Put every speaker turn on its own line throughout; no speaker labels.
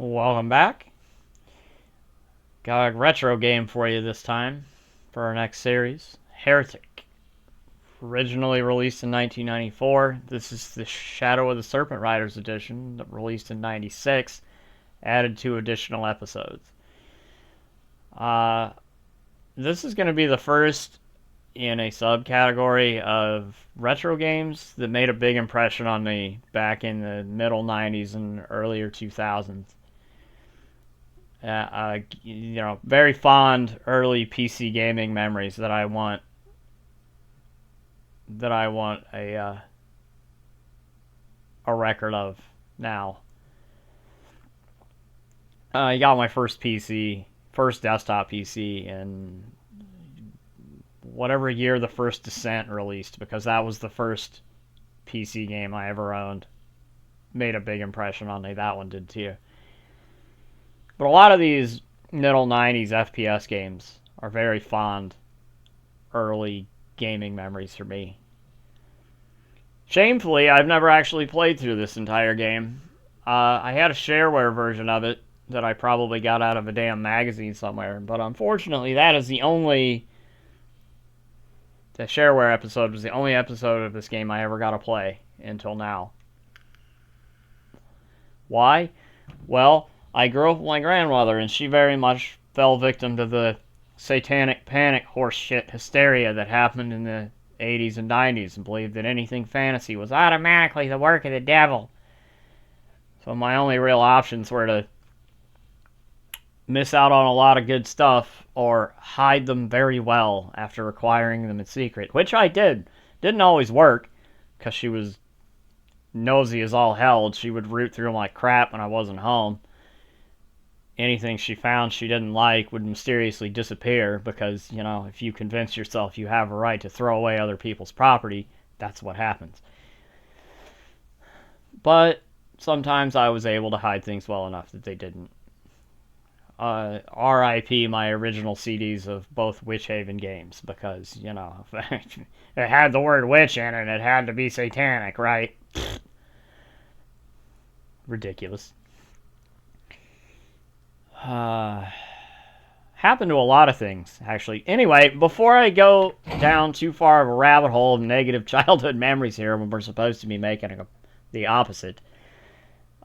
Welcome back. Got a retro game for you this time for our next series. Heretic. Originally released in 1994. This is the Shadow of the Serpent Riders edition, released in 96. Added 2 additional episodes. This is going to be the first in a subcategory of retro games that made a big impression on me back in the middle 90s and earlier 2000s. Very fond early PC gaming memories that I want a record of now. I got my first desktop PC in whatever year the first Descent released, because that was the first PC game I ever owned. Made a big impression on me. That one did too. But a lot of these middle 90s FPS games are very fond early gaming memories for me. Shamefully, I've never actually played through this entire game. I had a shareware version of it that I probably got out of a damn magazine somewhere, but unfortunately that is the shareware episode was the only episode of this game I ever got to play until now. Why? Well, I grew up with my grandmother, and she very much fell victim to the satanic panic horseshit hysteria that happened in the 80s and 90s, and believed that anything fantasy was automatically the work of the devil. So my only real options were to miss out on a lot of good stuff, or hide them very well after acquiring them in secret, which I did. Didn't always work, because she was nosy as all hell. She would root through them like crap when I wasn't home. Anything she found she didn't like would mysteriously disappear, because, if you convince yourself you have a right to throw away other people's property, that's what happens. But sometimes I was able to hide things well enough that they didn't. R.I.P. my original CDs of both Witch Haven games, because, it had the word witch in it, it had to be satanic, right? Ridiculous. Happened to a lot of things, actually. Anyway, before I go down too far of a rabbit hole of negative childhood memories here, when we're supposed to be making the opposite,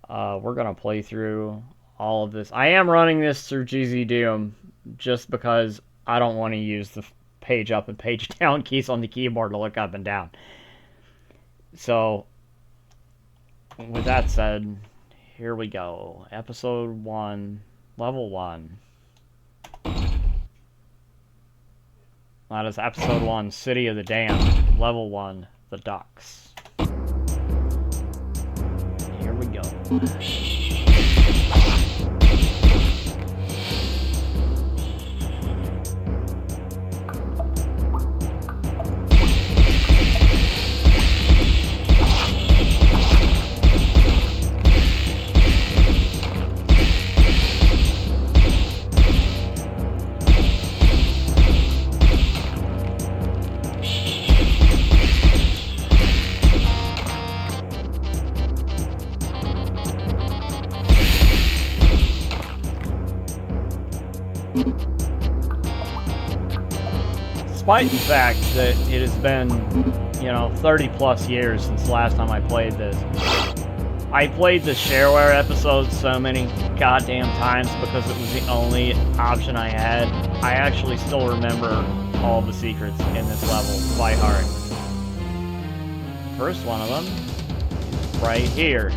we're going to play through all of this. I am running this through GZ Doom just because I don't want to use the page up and page down keys on the keyboard to look up and down. So, with that said, here we go. Episode 1, Level 1. That is Episode 1, City of the Damned. Level 1, The Ducks. Here we go. Despite the fact that it has been, 30 plus years since the last time I played this. I played the shareware episode so many goddamn times because it was the only option I had. I actually still remember all the secrets in this level by heart. First one of them is right here.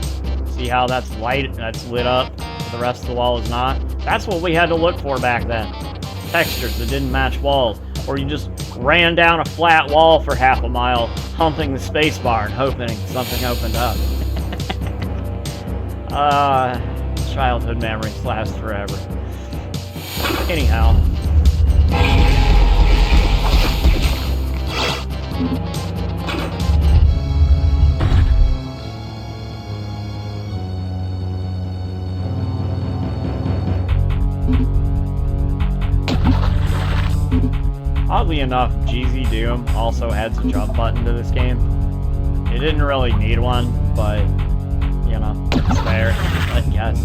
See how that's lit up, but the rest of the wall is not? That's what we had to look for back then. Textures that didn't match walls. Or you just ran down a flat wall for half a mile, humping the spacebar and hoping something opened up. Childhood memories last forever. Anyhow. Oddly enough, GZ Doom also adds a jump button to this game. It didn't really need one, but, it's there, I guess.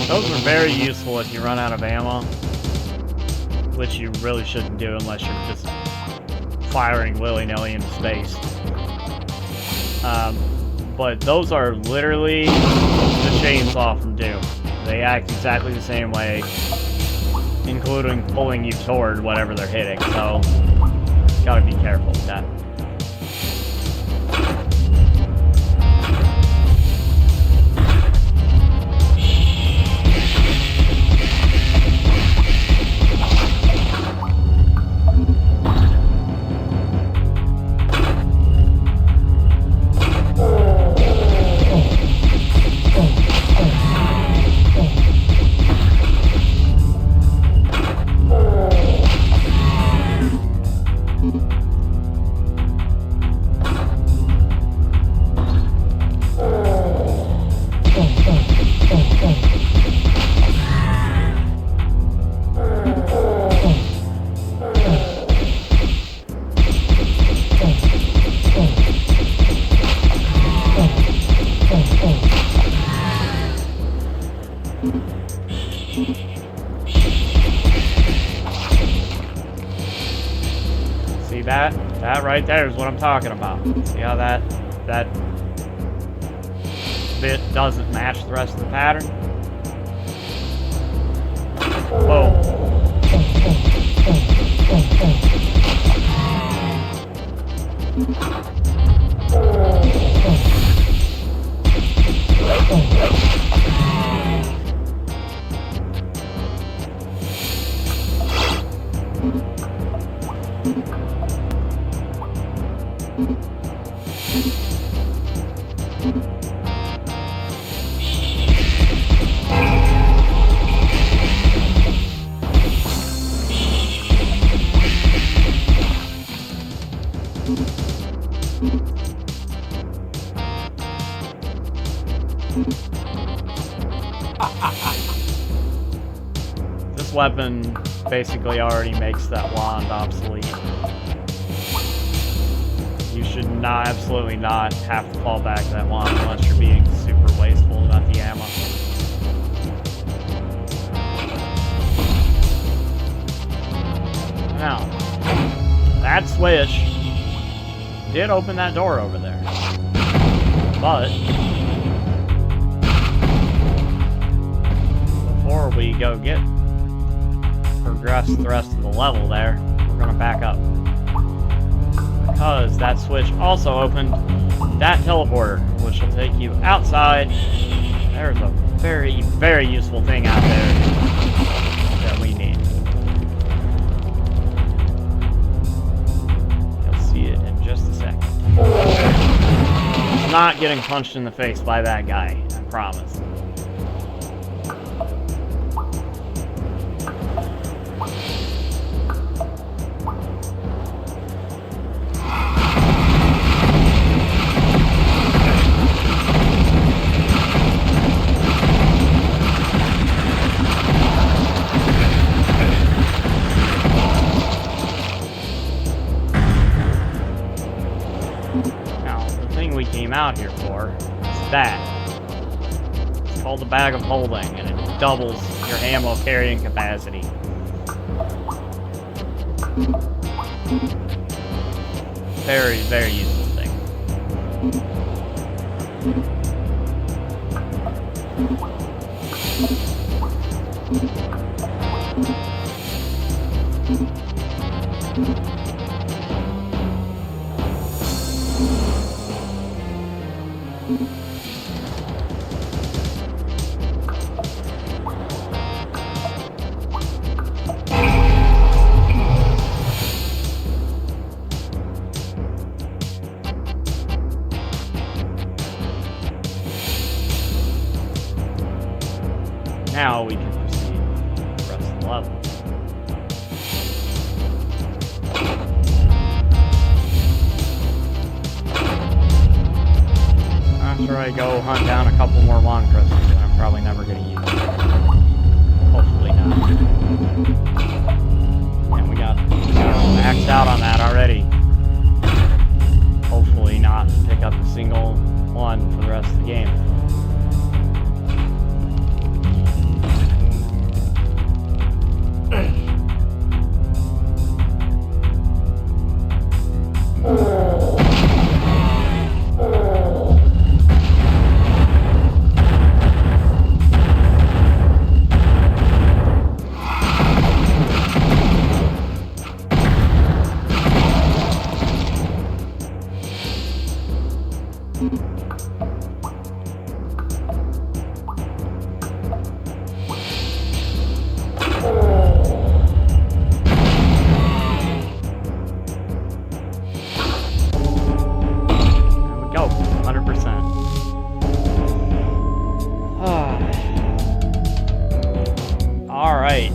Those are very useful if you run out of ammo, which you really shouldn't do unless you're just firing willy-nilly into space. But those are literally the chainsaw from Doom. They act exactly the same way, including pulling you toward whatever they're hitting, so gotta be careful with that. See that? That right there is what I'm talking about. See how that bit doesn't match the rest of the pattern? Whoa. This weapon basically already makes that wand obsolete. You should not, absolutely not, have to fall back to that wand unless you're being super wasteful about the ammo. Now, that switch did open that door over there, but before we go progress the rest of the level there, we're gonna back up, because that switch also opened that teleporter, which will take you outside. There's a very, very useful thing out there that we need. You'll see it in just a second. It's not getting punched in the face by that guy, I promise. Out here for is that. It's called the bag of holding, and it doubles your ammo carrying capacity. Very, very useful thing. Now we can proceed with the rest of the level. After I go hunt down a couple more lawn crystals that I'm probably never going to use. Hopefully not. And we got maxed out on that already. Hopefully not pick up a single one for the rest of the game. Alright.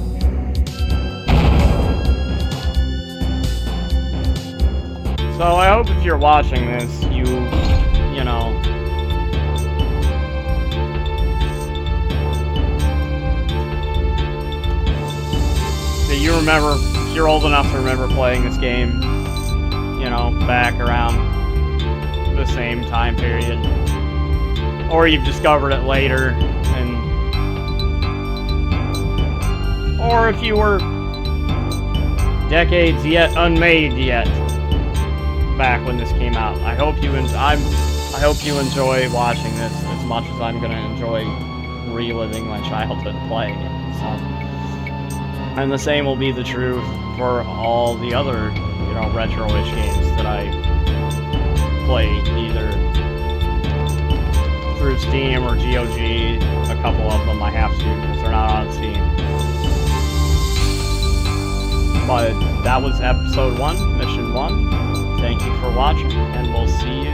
So I hope if you're watching this, you know, that you remember, if you're old enough to remember playing this game, you know, back around the same time period. Or you've discovered it later, and or if you were decades yet unmade yet back when this came out. I hope you enjoy watching this as much as I'm gonna enjoy reliving my childhood playing it. So, and the same will be the truth for all the other, you know, retro-ish games that I play either through Steam or GOG. A couple of them I have to because they're not on Steam. But that was episode 1, mission 1. Thank you for watching, and we'll see you